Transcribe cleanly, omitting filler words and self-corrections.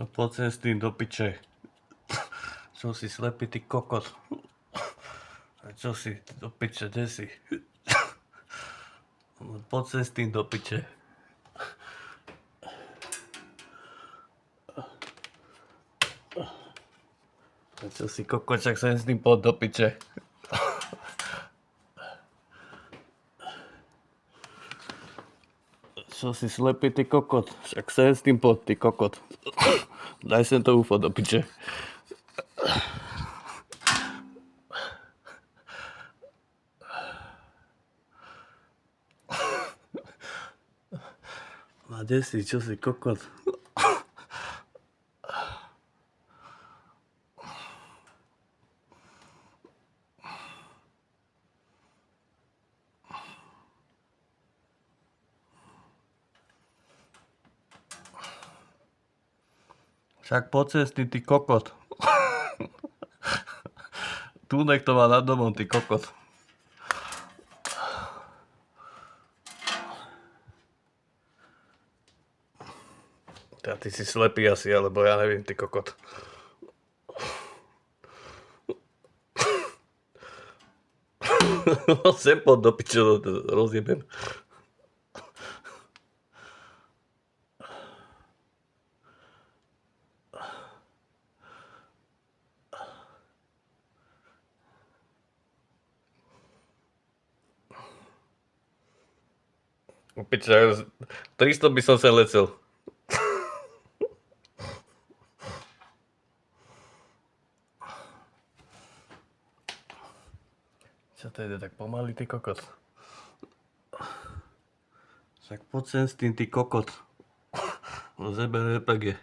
No poď sem s tým do piče. Čo si slepý, ty kokot? A čo si do piče, kde si? No poď sem s tým do piče. A čo si kokot, však sem s tým poď do piče. Čo si slepý, ty kokot? Však sem s tým poď, ty kokot. Daj sem to UFO do piče. A kde si, čo si kokot? Však poď sem s tým, ty kokot. Tu nech to má nad domom, ty kokot. Ja, ty si slepý asi, alebo ja neviem, ty kokot. Sem poď do piče, rozjebem. Piče, 300 by som sa lecel. Čo to ide tak pomaly, ty kokot? Však poď sem s tým, ty kokot. Zebe RPG.